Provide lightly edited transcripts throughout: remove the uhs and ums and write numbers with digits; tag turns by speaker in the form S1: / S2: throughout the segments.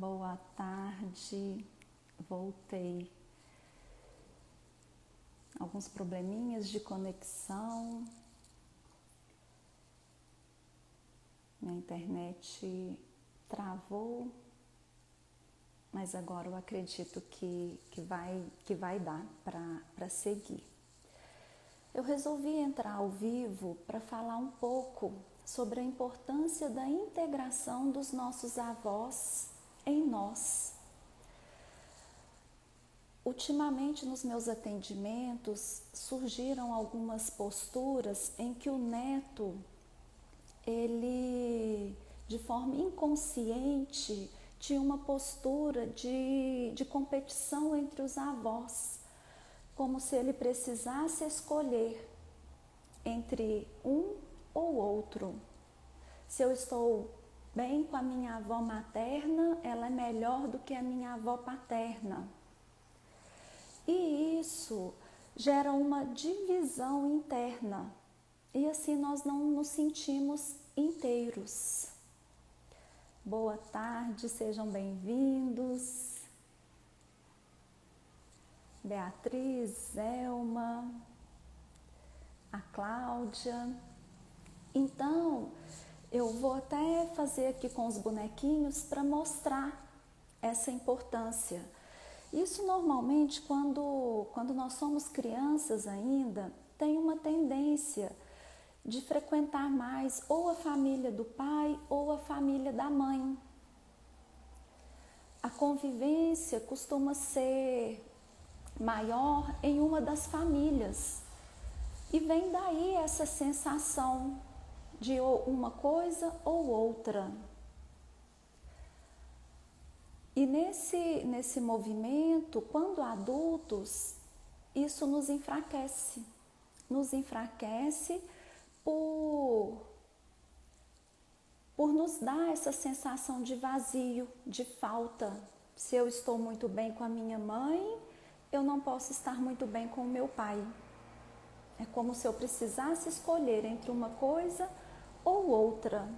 S1: Boa tarde, voltei. Alguns probleminhas de conexão. Minha internet travou, mas agora eu acredito que vai dar para seguir. Eu resolvi entrar ao vivo para falar um pouco sobre a importância da integração dos nossos avós em nós. Ultimamente, nos meus atendimentos, surgiram algumas posturas em que o neto, ele, de forma inconsciente, tinha uma postura de competição entre os avós, como se ele precisasse escolher entre um ou outro. Se eu estou bem com a minha avó materna, ela é melhor do que a minha avó paterna. E isso gera uma divisão interna e assim nós não nos sentimos inteiros. Boa tarde, sejam bem-vindos. Beatriz, Zelma, a Cláudia. Então, eu vou até fazer aqui com os bonequinhos para mostrar essa importância. Isso normalmente, quando nós somos crianças ainda, tem uma tendência de frequentar mais ou a família do pai ou a família da mãe. A convivência costuma ser maior em uma das famílias. E vem daí essa sensação de uma coisa ou outra. E nesse movimento, quando adultos, isso nos enfraquece. Nos enfraquece por nos dar essa sensação de vazio, de falta. Se eu estou muito bem com a minha mãe, eu não posso estar muito bem com o meu pai. É como se eu precisasse escolher entre uma coisa ou outra.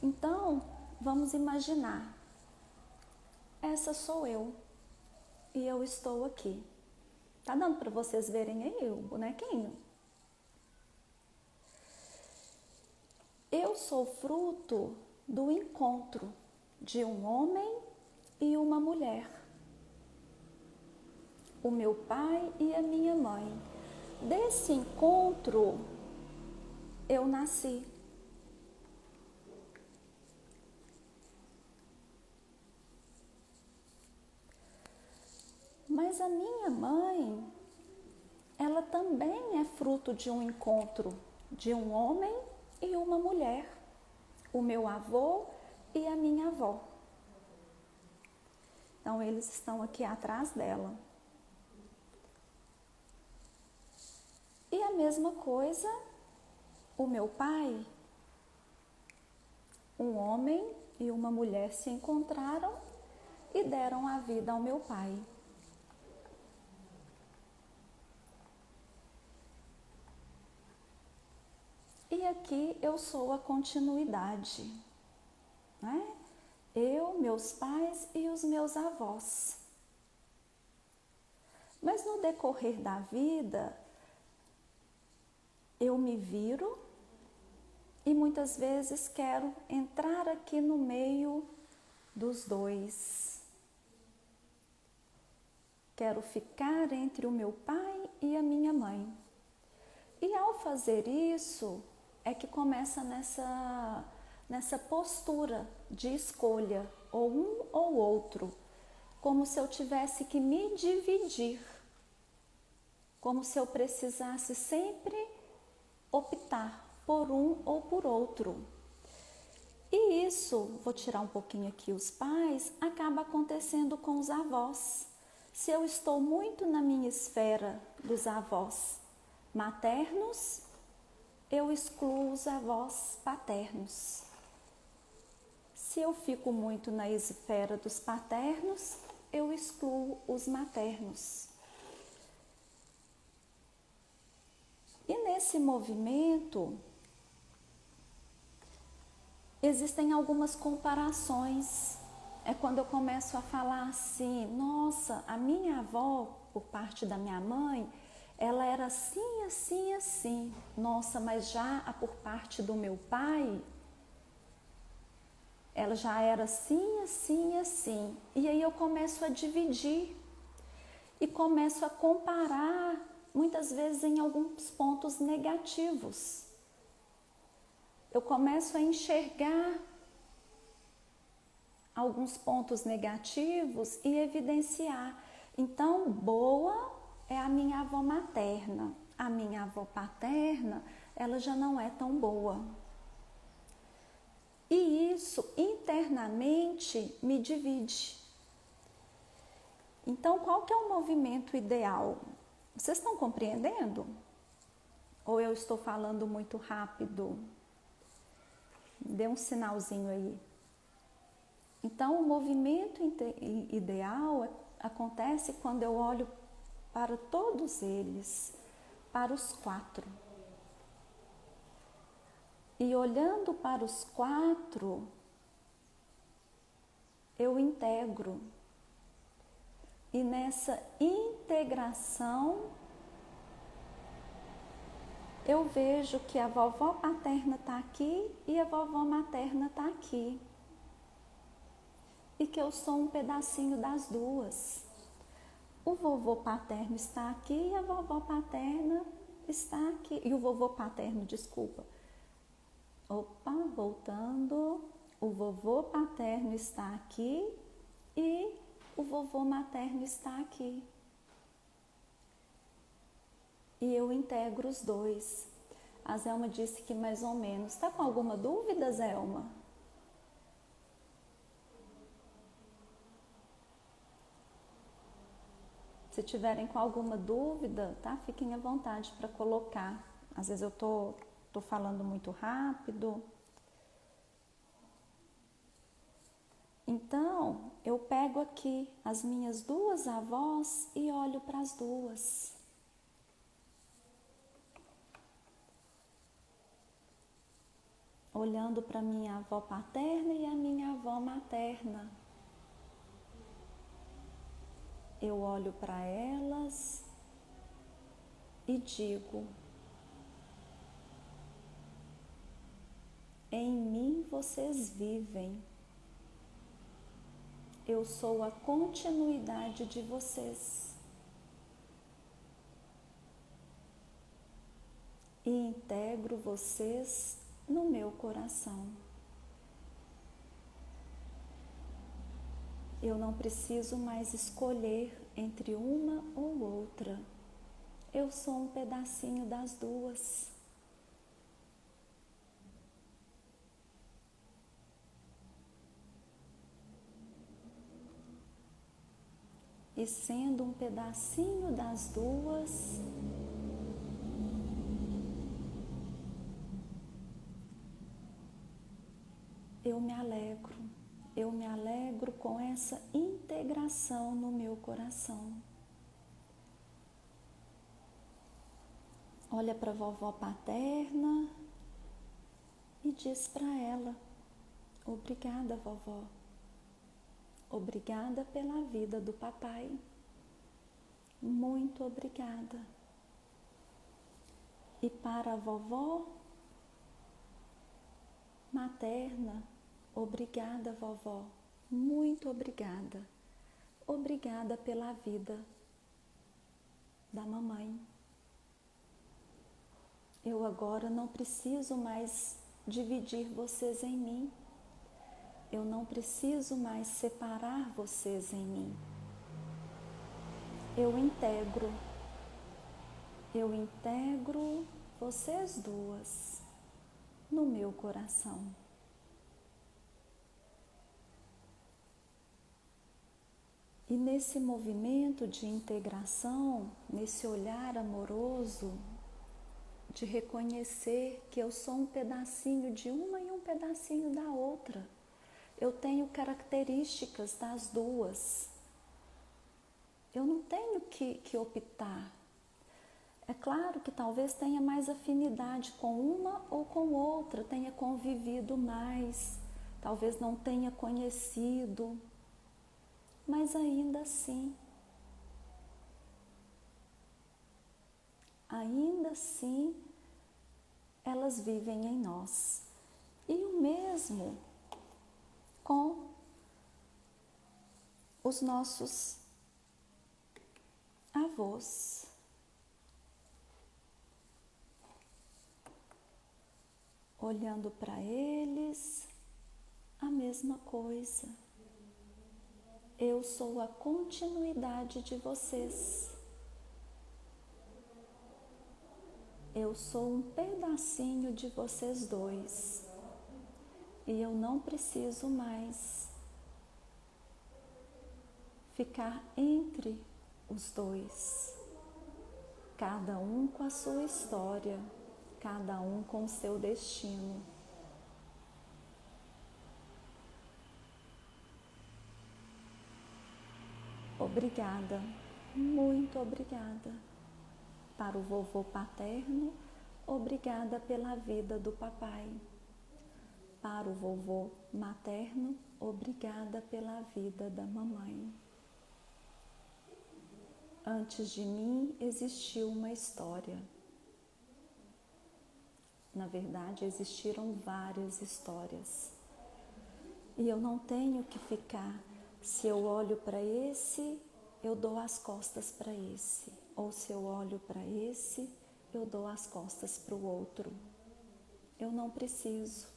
S1: Então, vamos imaginar. Essa sou eu e eu estou aqui. Tá dando para vocês verem aí o bonequinho? Eu sou fruto do encontro de um homem e uma mulher. O meu pai e a minha mãe. Desse encontro, eu nasci. Mas a minha mãe, ela também é fruto de um encontro de um homem e uma mulher. O meu avô e a minha avó. Então, eles estão aqui atrás dela. E a mesma coisa, o meu pai, um homem e uma mulher se encontraram e deram a vida ao meu pai. E aqui eu sou a continuidade, né? Eu, meus pais e os meus avós. Mas no decorrer da vida, eu me viro e muitas vezes quero entrar aqui no meio dos dois. Quero ficar entre o meu pai e a minha mãe. E ao fazer isso, é que começa nessa postura de escolha, ou um ou outro, como se eu tivesse que me dividir, como se eu precisasse sempre optar por um ou por outro. E isso, vou tirar um pouquinho aqui os pais, acaba acontecendo com os avós. Se eu estou muito na minha esfera dos avós maternos, eu excluo os avós paternos. Se eu fico muito na esfera dos paternos, eu excluo os maternos. E nesse movimento, existem algumas comparações é quando eu começo a falar assim, nossa, a minha avó, por parte da minha mãe, ela era assim, assim, assim. Nossa, mas já a por parte do meu pai, ela já era assim, assim, assim. E aí eu começo a dividir e começo a comparar, muitas vezes em alguns pontos negativos. Eu começo a enxergar alguns pontos negativos e evidenciar. Então, boa é a minha avó materna. A minha avó paterna, ela já não é tão boa. E isso internamente me divide. Então, qual que é o movimento ideal? Vocês estão compreendendo? Ou eu estou falando muito rápido? Dê um sinalzinho aí. Então, o movimento ideal acontece quando eu olho para todos eles, para os 4. E olhando para os 4, eu integro. E nessa integração, eu vejo que a vovó paterna está aqui e a vovó materna está aqui. E que eu sou um pedacinho das duas. O vovô paterno está aqui e a vovó paterna está aqui. E o vovô paterno, desculpa. Opa, voltando. O vovô paterno está aqui e o vovô materno está aqui. E eu integro os dois. A Zelma disse que mais ou menos. Está com alguma dúvida, Zelma? Se tiverem com alguma dúvida, tá? Fiquem à vontade para colocar. Às vezes eu tô falando muito rápido. Então, eu pego aqui as minhas 2 avós e olho para as 2. Olhando para minha avó paterna e a minha avó materna. Eu olho para elas e digo: em mim vocês vivem. Eu sou a continuidade de vocês. E integro vocês no meu coração. Eu não preciso mais escolher entre uma ou outra. Eu sou um pedacinho das 2. E sendo um pedacinho das 2, eu me alegro. Eu me alegro com essa integração no meu coração. Olha para a vovó paterna e diz para ela: obrigada, vovó. Obrigada pela vida do papai. Muito obrigada. E para a vovó materna, obrigada, vovó. Muito obrigada. Obrigada pela vida da mamãe. Eu agora não preciso mais dividir vocês em mim. Eu não preciso mais separar vocês em mim. Eu integro vocês 2 no meu coração. E nesse movimento de integração, nesse olhar amoroso, de reconhecer que eu sou um pedacinho de uma e um pedacinho da outra. Eu tenho características das 2. Eu não tenho que optar. É claro que talvez tenha mais afinidade com uma ou com outra, tenha convivido mais, talvez não tenha conhecido, mas ainda assim, elas vivem em nós. E o mesmo com os nossos avós. Olhando para eles, a mesma coisa. Eu sou a continuidade de vocês. Eu sou um pedacinho de vocês dois. E eu não preciso mais ficar entre os dois. Cada um com a sua história, cada um com o seu destino. Obrigada, muito obrigada. Para o vovô paterno, obrigada pela vida do papai. Para o vovô materno, obrigada pela vida da mamãe. Antes de mim existiu uma história. Na verdade, existiram várias histórias. E eu não tenho que ficar, se eu olho para esse, eu dou as costas para esse. Ou se eu olho para esse, eu dou as costas para o outro. Eu não preciso.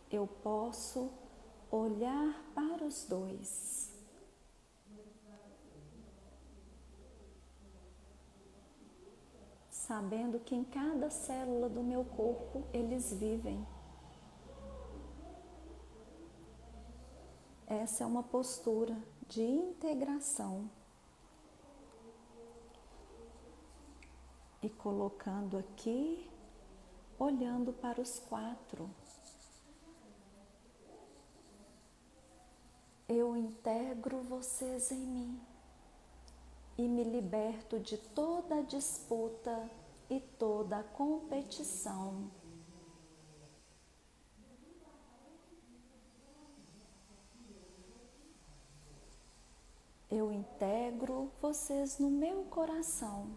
S1: Eu posso olhar para os dois. Sabendo que em cada célula do meu corpo eles vivem. Essa é uma postura de integração. E colocando aqui, olhando para os quatro. Eu integro vocês em mim e me liberto de toda a disputa e toda a competição. Eu integro vocês no meu coração.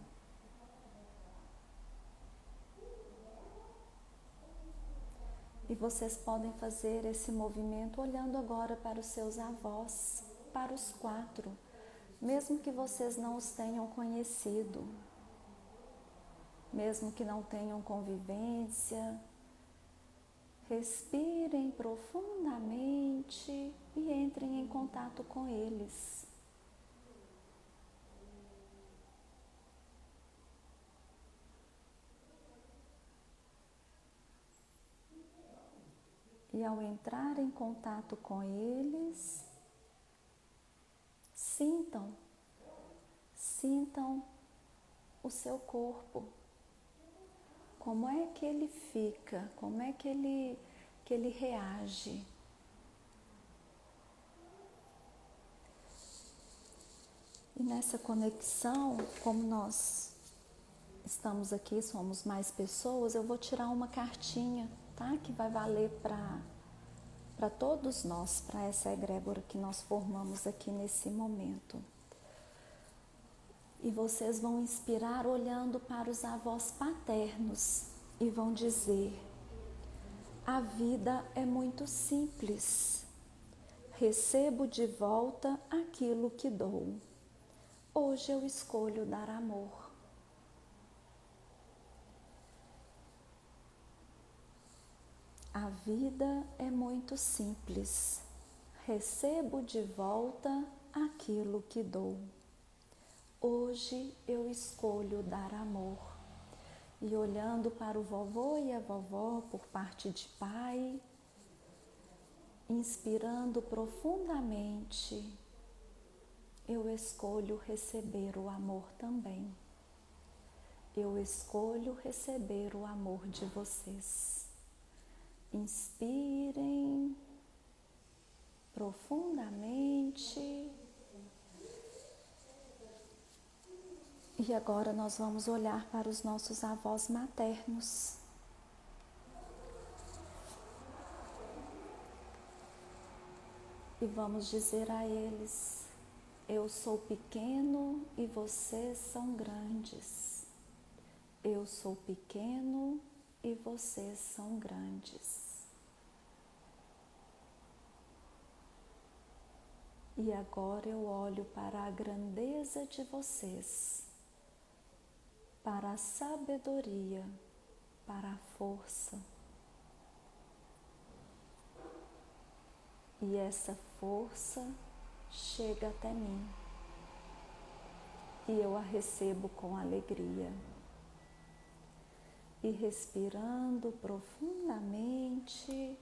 S1: E vocês podem fazer esse movimento olhando agora para os seus avós, para os quatro, mesmo que vocês não os tenham conhecido, mesmo que não tenham convivência. Respirem profundamente e entrem em contato com eles. E ao entrar em contato com eles, sintam o seu corpo. Como é que ele fica? Como é que ele reage? E nessa conexão, como nós estamos aqui, somos mais pessoas, eu vou tirar uma cartinha, tá? Que vai valer para todos nós, para essa egrégora que nós formamos aqui nesse momento. E vocês vão inspirar olhando para os avós paternos e vão dizer: a vida é muito simples. Recebo de volta aquilo que dou. Hoje eu escolho dar amor. A vida é muito simples. Recebo de volta aquilo que dou. Hoje eu escolho dar amor. E olhando para o vovô e a vovó por parte de pai, inspirando profundamente, eu escolho receber o amor também. Eu escolho receber o amor de vocês. Inspirem profundamente. E agora nós vamos olhar para os nossos avós maternos. E vamos dizer a eles: eu sou pequeno e vocês são grandes. Eu sou pequeno e vocês são grandes. E agora eu olho para a grandeza de vocês, para a sabedoria, para a força. E essa força chega até mim e eu a recebo com alegria. E respirando profundamente,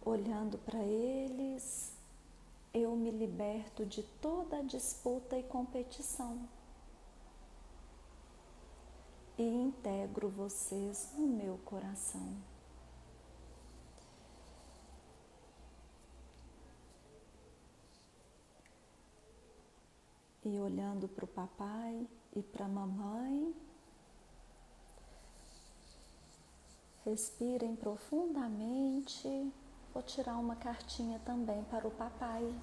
S1: olhando para eles, eu me liberto de toda a disputa e competição e integro vocês no meu coração. E olhando para o papai e para a mamãe, respirem profundamente. Vou tirar uma cartinha também para o papai.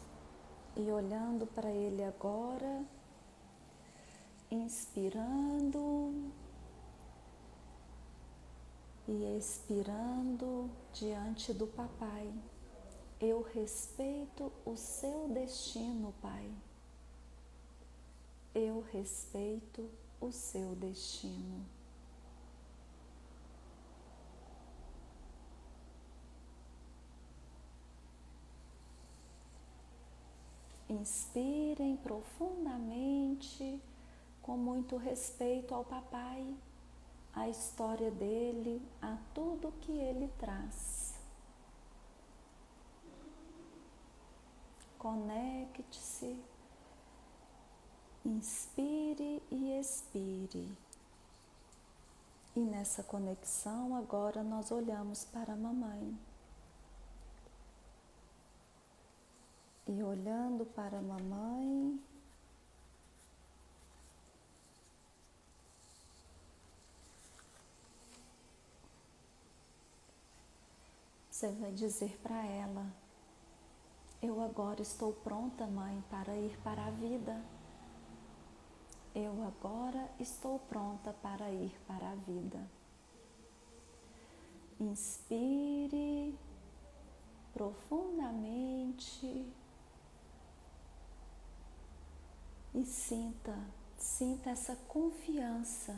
S1: E olhando para ele agora, inspirando e expirando diante do papai. Eu respeito o seu destino, pai. Eu respeito o seu destino. Inspirem profundamente, com muito respeito ao papai, à história dele, a tudo que ele traz. Conecte-se, inspire e expire. E nessa conexão, agora nós olhamos para a mamãe. E olhando para a mamãe, você vai dizer para ela: eu agora estou pronta, mãe, para ir para a vida. Eu agora estou pronta para ir para a vida. Inspire profundamente e sinta essa confiança,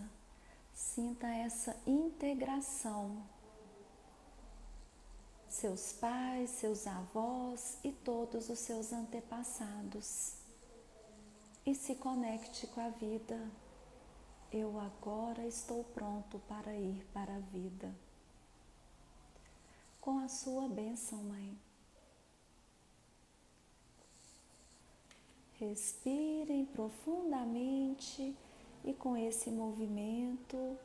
S1: sinta essa integração. Seus pais, seus avós e todos os seus antepassados. E se conecte com a vida. Eu agora estou pronto para ir para a vida. Com a sua bênção, mãe. Respirem profundamente e com esse movimento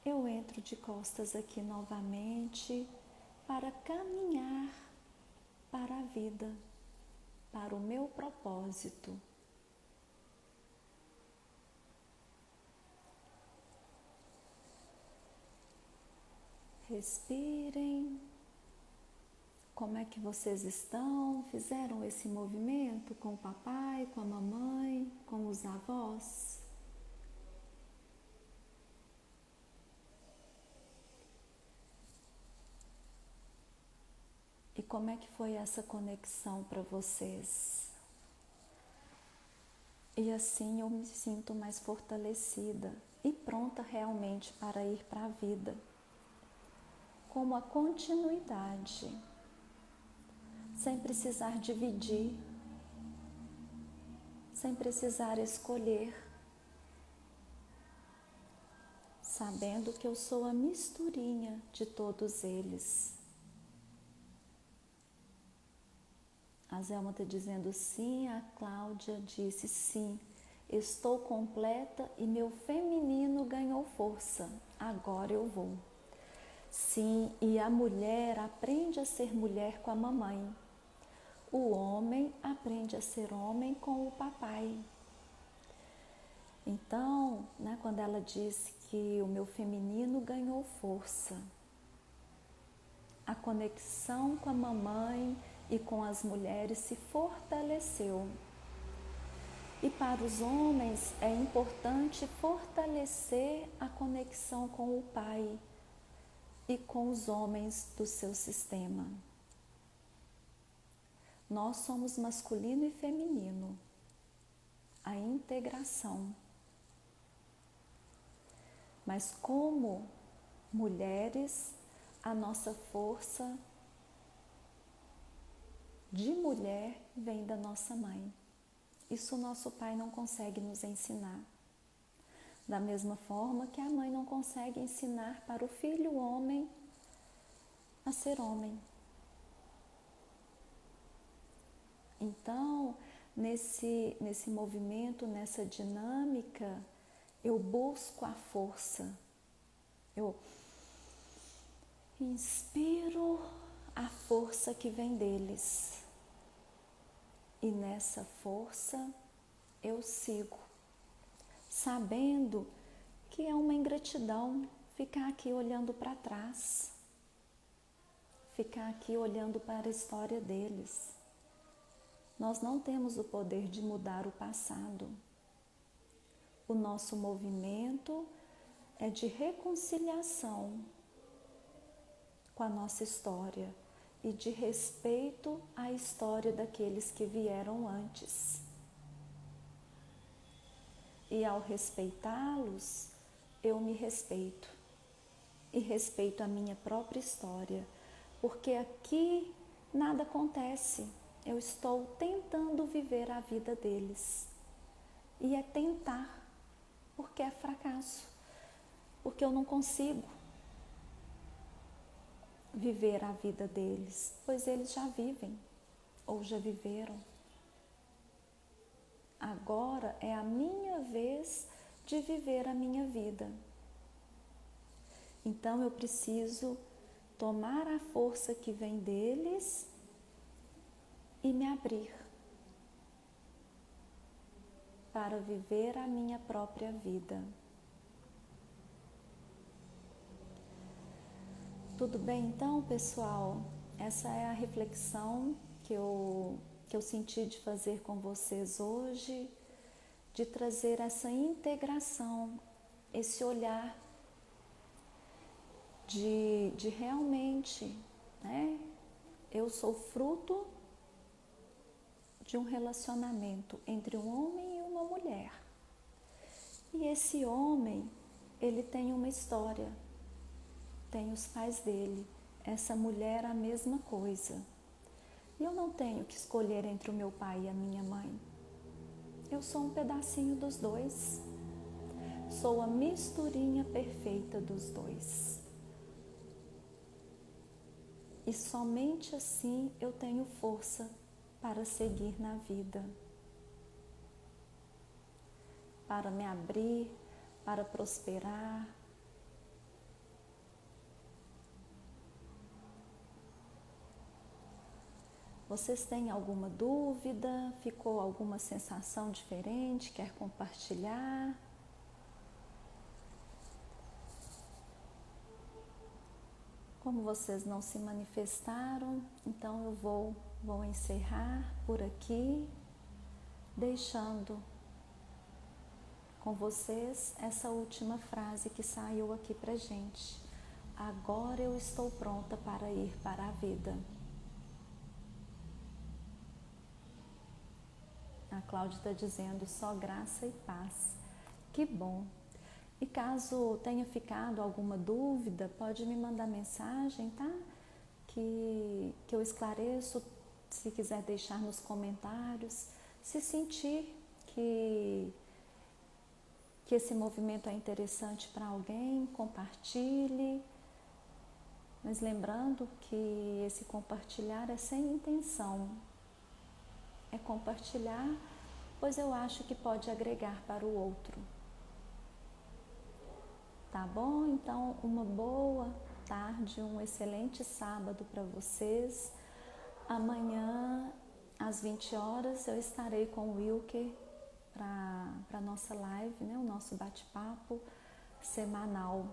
S1: eu entro de costas aqui novamente para caminhar para a vida, para o meu propósito. Respirem. Como é que vocês estão? Fizeram esse movimento com o papai, com a mamãe, com os avós? E como é que foi essa conexão para vocês? E assim eu me sinto mais fortalecida e pronta realmente para ir para a vida. Como a continuidade, sem precisar dividir, sem precisar escolher, sabendo que eu sou a misturinha de todos eles. A Zelma está dizendo sim, a Cláudia disse sim, estou completa e meu feminino ganhou força, agora eu vou. Sim, e a mulher aprende a ser mulher com a mamãe. O homem aprende a ser homem com o papai. Então, quando ela disse que o meu feminino ganhou força, a conexão com a mamãe e com as mulheres se fortaleceu. E para os homens é importante fortalecer a conexão com o pai e com os homens do seu sistema. Nós somos masculino e feminino, a integração. Mas como mulheres, a nossa força de mulher vem da nossa mãe. Isso o nosso pai não consegue nos ensinar. Da mesma forma que a mãe não consegue ensinar para o filho homem a ser homem. Então, nesse movimento, nessa dinâmica, eu busco a força. Eu inspiro a força que vem deles. E nessa força eu sigo, sabendo que é uma ingratidão ficar aqui olhando para trás, ficar aqui olhando para a história deles. Nós não temos o poder de mudar o passado. O nosso movimento é de reconciliação com a nossa história e de respeito à história daqueles que vieram antes. E ao respeitá-los, eu me respeito e respeito a minha própria história, porque aqui nada acontece. Eu estou tentando viver a vida deles. E é tentar, porque é fracasso, porque eu não consigo viver a vida deles, pois eles já vivem ou já viveram. Agora é a minha vez de viver a minha vida. Então eu preciso tomar a força que vem deles e me abrir para viver a minha própria vida. Tudo bem então, pessoal? Essa é a reflexão que eu senti de fazer com vocês hoje, de trazer essa integração, esse olhar de realmente, né? Eu sou fruto de um relacionamento entre um homem e uma mulher. E esse homem, ele tem uma história, tem os pais dele, essa mulher a mesma coisa. E eu não tenho que escolher entre o meu pai e a minha mãe. Eu sou um pedacinho dos dois. Sou a misturinha perfeita dos dois. E somente assim eu tenho força para seguir na vida, para me abrir, para prosperar. Vocês têm alguma dúvida? Ficou alguma sensação diferente? Quer compartilhar? Como vocês não se manifestaram, então eu vou encerrar por aqui, deixando com vocês essa última frase que saiu aqui pra gente. Agora eu estou pronta para ir para a vida. A Cláudia está dizendo só graça e paz. Que bom! E caso tenha ficado alguma dúvida, pode me mandar mensagem, tá? Que eu esclareço, se quiser deixar nos comentários. Se sentir que esse movimento é interessante para alguém, compartilhe. Mas lembrando que esse compartilhar é sem intenção. É compartilhar, pois eu acho que pode agregar para o outro. Tá bom? Então, uma boa tarde, um excelente sábado para vocês. Amanhã, às 20 horas, eu estarei com o Wilker para a nossa live, né? O nosso bate-papo semanal.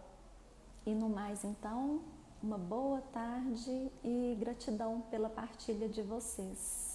S1: E no mais, então, uma boa tarde e gratidão pela partilha de vocês.